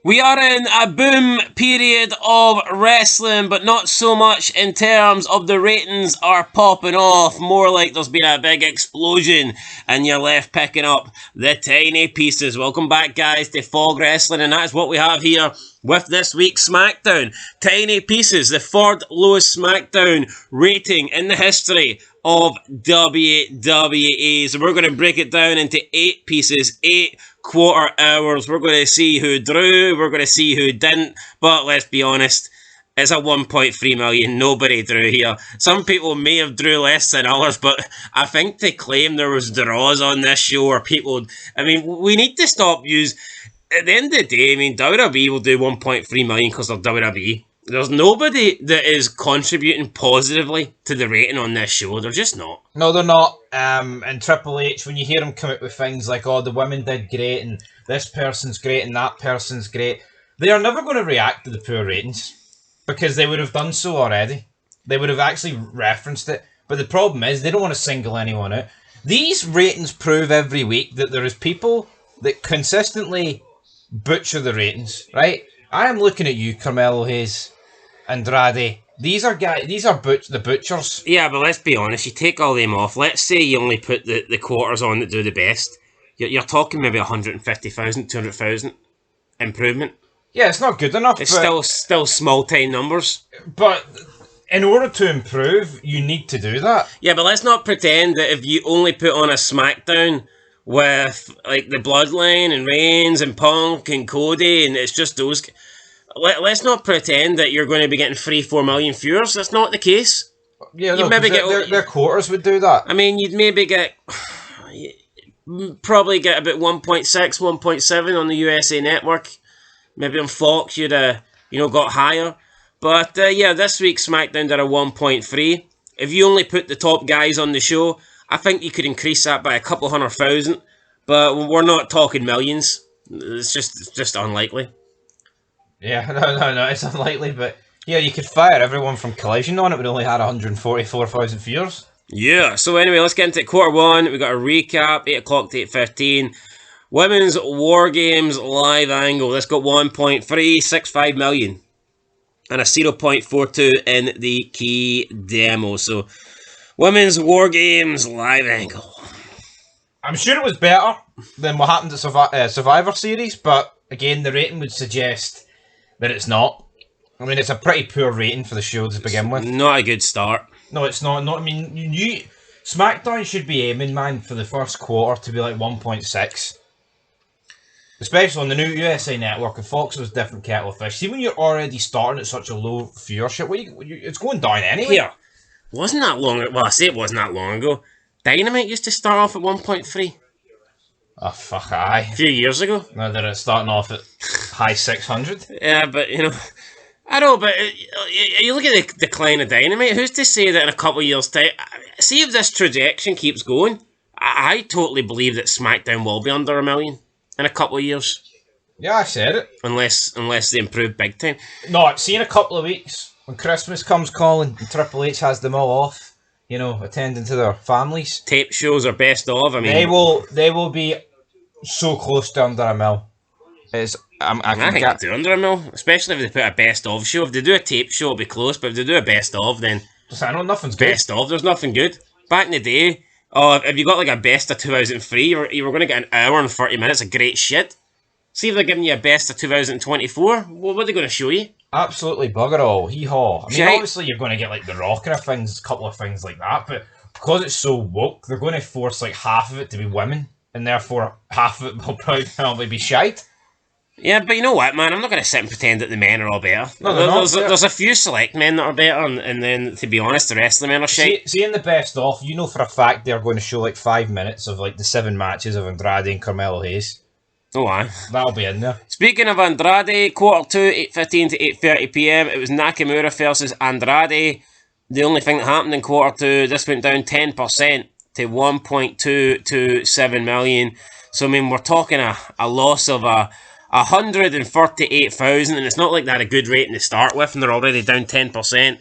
We are in a boom period of wrestling, but not so much in terms of the ratings are popping off. More like there's been a big explosion and you're left picking up the tiny pieces. Welcome back, guys, to Fog Wrestling, and that's what we have here with this week's SmackDown. Tiny pieces, the third lowest SmackDown rating in the history of WWE. So we're going to break it down into 8 pieces, 8 quarter hours. We're going to see who drew, we're going to see who didn't, but let's be honest, it's a 1.3 million. Nobody drew here. Some people may have drew less than others, but I think to claim there was draws on this show, or people, I mean, we need to stop at the end of the day, I mean, WWE will do 1.3 million because they're WWE. There's nobody that is contributing positively to the rating on this show. They're just not. No, they're not. And Triple H, when you hear him come out with things like, oh, the women did great, and this person's great, and that person's great, they are never going to react to the poor ratings, because they would have done so already. They would have actually referenced it. But the problem is, they don't want to single anyone out. These ratings prove every week that there is people that consistently butcher the ratings, right? I am looking at you, Carmelo Hayes, Andrade. These are the butchers. Yeah, but let's be honest. You take all them off. Let's say you only put the quarters on that do the best. You're talking maybe 150,000, 200,000 improvement. Yeah, it's not good enough. It's still small time numbers. But in order to improve, you need to do that. Yeah, but let's not pretend that if you only put on a SmackDown with like the Bloodline and Reigns and Punk and Cody, and it's just those. Let's not pretend that you're going to be getting 3-4 million viewers. That's not the case. Yeah, no, maybe their quarters would do that. I mean, you'd maybe probably get about 1.6, 1.7 on the USA Network. Maybe on Fox you'd got higher. But yeah, this week's SmackDown did a 1.3. If you only put the top guys on the show, I think you could increase that by a couple 100,000. But we're not talking millions. It's just unlikely. Yeah, no, it's unlikely, but yeah, you could fire everyone from Collision on it, but only had 144,000 viewers. Yeah, so anyway, let's get into quarter one. We got a recap, 8 o'clock to 8:15. Women's War Games live angle. This got 1.365 million and a 0.42 in the key demo. So, Women's War Games live angle. I'm sure it was better than what happened at Survivor Series, but again, the rating would suggest that it's not. I mean, it's a pretty poor rating for the show to begin with. Not a good start. No, it's not. I mean, SmackDown should be aiming, man, for the first quarter to be like 1.6. Especially on the new USA Network, and Fox was different kettle of fish. See, when you're already starting at such a low viewership, it's going down anyway. Yeah. Wasn't that long ago? Well, I say it wasn't that long ago. Dynamite used to start off at 1.3. Oh, fuck, aye. A few years ago. Now they're starting off at high 600. Yeah, but, I know, but you look at the decline of Dynamite, who's to say that in a couple of years' time, see if this trajectory keeps going, I totally believe that SmackDown will be under 1 million in a couple of years. Yeah, I said it. Unless they improve big time. No, see in a couple of weeks, when Christmas comes calling and Triple H has them all off, attending to their families. Tape shows are best of, I mean. They will be so close to under 1 mil. I think they'll do under 1 mil, especially if they put a best of show. If they do a tape show, it'll be close, but if they do a best of, then I know nothing's best good. Of, there's nothing good. Back in the day, if you got like a best of 2003, you were going to get an hour and 30 minutes of great shit. See if they're giving you a best of 2024, what are they going to show you? Absolutely bugger all, hee-haw. I mean, obviously you're going to get like The Rock and a couple of things like that, but because it's so woke, they're going to force like half of it to be women, and therefore half of it will probably be shite. Yeah, but you know what, man? I'm not going to sit and pretend that the men are all better. No, there's a few select men that are better, and then, to be honest, the rest of the men are shite. See in the best of, for a fact they're going to show like 5 minutes of like the 7 matches of Andrade and Carmelo Hayes. Oh, aye. That'll be in there. Speaking of Andrade, quarter 2, 8:15 to 8:30 p.m. It was Nakamura versus Andrade. The only thing that happened in quarter 2, this went down 10% to 1.227 million. So, I mean, we're talking a loss of 138,000, and it's not like they had a good rating to start with, and they're already down 10%.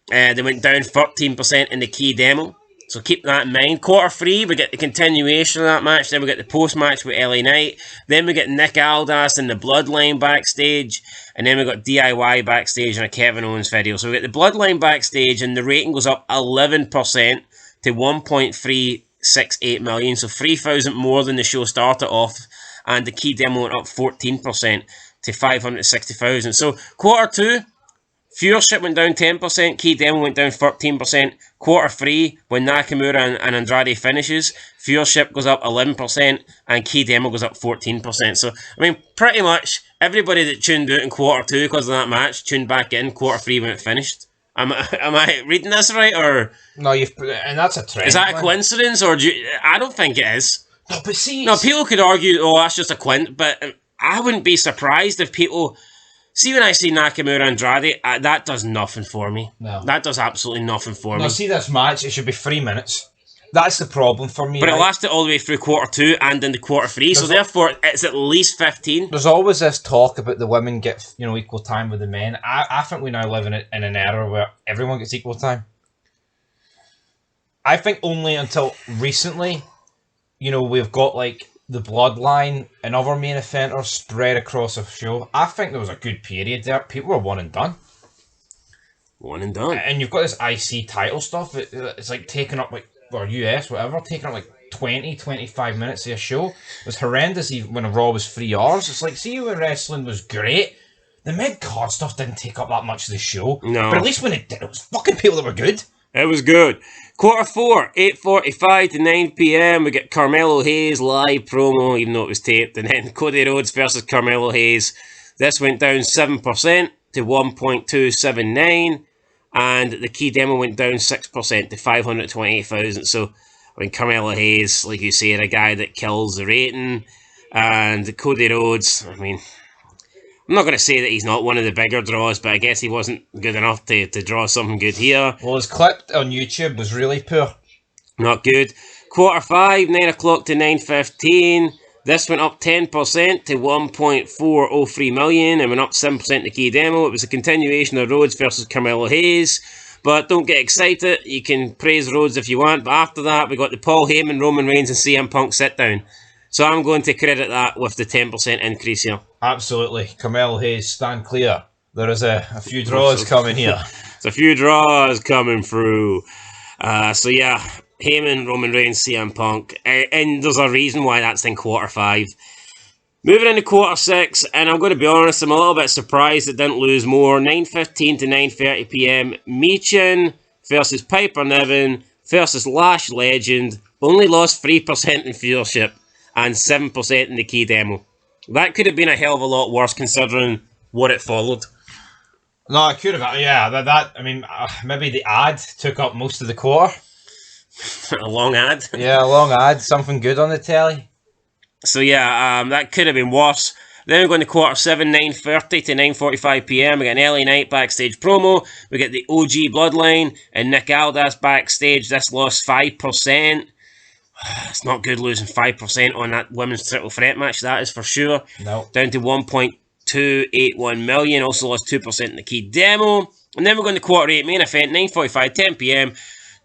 They went down 13% in the key demo. So keep that in mind. Quarter 3, we get the continuation of that match. Then we get the post-match with LA Knight. Then we get Nick Aldis and the Bloodline backstage. And then we got DIY backstage and a Kevin Owens video. So we get the Bloodline backstage, and the rating goes up 11% to 1.368 million. So 3,000 more than the show started off. And the key demo went up 14% to 560,000. So quarter 2, viewership went down 10%, key demo went down 13%. Quarter 3, when Nakamura and Andrade finishes, viewership goes up 11% and key demo goes up 14%. So, I mean, pretty much everybody that tuned out in quarter 2 because of that match tuned back in quarter 3 when it finished. Am I reading this right, or no? And that's a trend. Is that a coincidence, or I don't think it is. No, but see, no, people could argue, oh, that's just a coincidence, but I wouldn't be surprised if people. See, when I see Nakamura and Andrade, that does nothing for me. No. That does absolutely nothing for me. No, see this match, it should be 3 minutes. That's the problem for me. But it lasted all the way through quarter 2 and into quarter 3, so therefore it's at least 15. There's always this talk about the women get, equal time with the men. I think we now live in an era where everyone gets equal time. I think only until recently, we've got like the Bloodline and other main eventers spread across a show. I think there was a good period there. People were one and done. One and done. And you've got this IC title stuff. It's like taking up or US, whatever, taking up 20, 25 minutes of a show. It was horrendous even when a Raw was 3 hours. It's like, see when wrestling was great, the mid-card stuff didn't take up that much of the show. No. But at least when it did, it was fucking people that were good. It was good. Quarter 4, 8:45 to 9 p.m. We get Carmelo Hayes live promo, even though it was taped, and then Cody Rhodes versus Carmelo Hayes. This went down 7% to 1.279, and the key demo went down 6% to 528,000. So, I mean, Carmelo Hayes, like you say, a guy that kills the rating, and Cody Rhodes, I mean, I'm not going to say that he's not one of the bigger draws, but I guess he wasn't good enough to draw something good here. Well, his clip on YouTube was really poor. Not good. Quarter 5, 9 o'clock to 9:15. This went up 10% to 1.403 million and went up 7% the key demo. It was a continuation of Rhodes versus Carmelo Hayes. But don't get excited. You can praise Rhodes if you want. But after that, we got the Paul Heyman, Roman Reigns and CM Punk sit down. So I'm going to credit that with the 10% increase here. Absolutely. Carmelo Hayes, stand clear. There is a few draws coming here. There's a few draws coming through. So yeah, Heyman, Roman Reigns, CM Punk. And there's a reason why that's in quarter 5. Moving into quarter 6, and I'm going to be honest, I'm a little bit surprised it didn't lose more. 9:15 to 9:30 p.m. Michin versus Piper Niven versus Lash Legend. Only lost 3% in viewership and 7% in the key demo. That could have been a hell of a lot worse considering what it followed. No, it could have. Yeah, maybe the ad took up most of the quarter. A long ad. Yeah, a long ad. Something good on the telly. So yeah, that could have been worse. Then we're going to quarter 7, 9:30 to 9:45 p.m. We get an LA Knight backstage promo. We get the OG Bloodline and Nick Aldis backstage. This lost 5%. It's not good losing 5% on that women's triple threat match, that is for sure. No. Down to 1.281 million. Also lost 2% in the key demo. And then we're going to quarter 8 main event, 9:45, 10 p.m.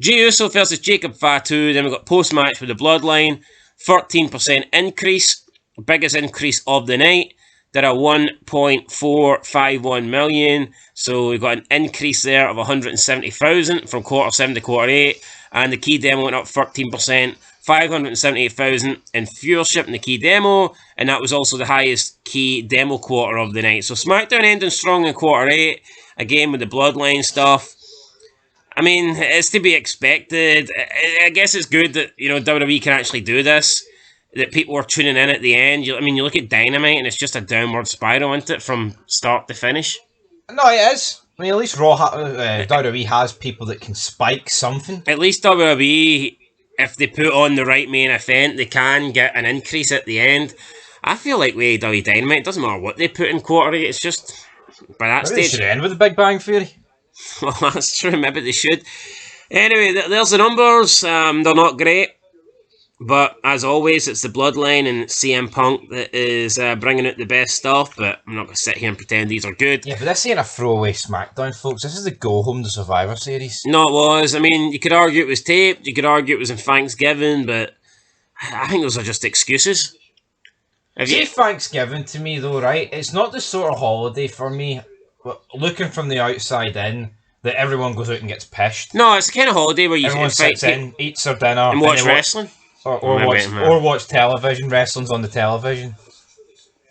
Jey Uso versus Jacob Fatu. Then we've got post-match with the Bloodline. 13% increase. Biggest increase of the night. Did a 1.451 million. So we've got an increase there of 170,000 from quarter 7 to quarter 8. And the key demo went up 13%. 578,000 in viewership in the key demo, and that was also the highest key demo quarter of the night. So SmackDown ending strong in quarter 8, again with the Bloodline stuff. I mean, it's to be expected. I guess it's good that, WWE can actually do this, that people are tuning in at the end. You look at Dynamite and it's just a downward spiral, isn't it, from start to finish? No, it is. I mean, at least WWE has people that can spike something. At least WWE, if they put on the right main event, they can get an increase at the end. I feel like with AEW Dynamite, it doesn't matter what they put in quarter 8, it's just, by that Maybe stage... they should end with the Big Bang Theory. Well, that's true, maybe they should. Anyway, there's the numbers. They're not great. But as always, it's the bloodline and it's CM Punk that is bringing out the best stuff. But I'm not going to sit here and pretend these are good. Yeah, but this ain't a throwaway SmackDown, folks. This is the go home to Survivor Series. No, it was. I mean, you could argue it was taped. You could argue it was in Thanksgiving, but I think those are just excuses. Thanksgiving to me, though, right? It's not the sort of holiday for me, looking from the outside in, that everyone goes out and gets pissed. No, it's the kind of holiday where you everyone sits in, eats their dinner, and watch wrestling. Or watch television. Wrestling's on the television.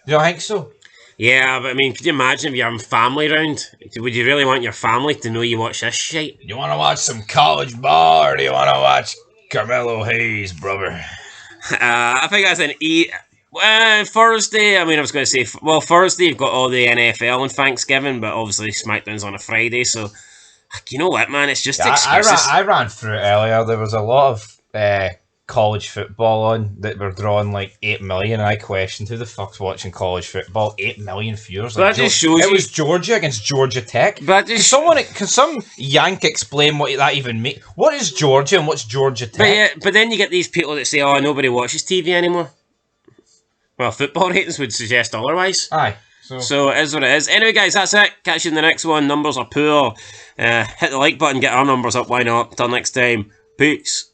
Do you think so? Yeah, but I mean, could you imagine if you're having family round? Would you really want your family to know you watch this shit? You want to watch some college ball, or do you want to watch Carmelo Hayes, brother? I think that's an Thursday. I mean, I was going to say, well, Thursday you've got all the NFL on Thanksgiving, but obviously SmackDown's on a Friday, so you know what, man? It's just excuses. I ran through it earlier. There was a lot of college football on that were drawing like 8 million, and I questioned who the fuck's watching college football. 8 million viewers. Like, that just shows it was Georgia against Georgia Tech. But can some yank explain what that even means? What is Georgia and what's Georgia Tech? But then you get these people that say, "Oh, nobody watches TV anymore." Well, football ratings would suggest otherwise. Aye. So it is what it is. Anyway, guys, that's it. Catch you in the next one. Numbers are poor. Hit the like button, get our numbers up. Why not? Till next time. Peace.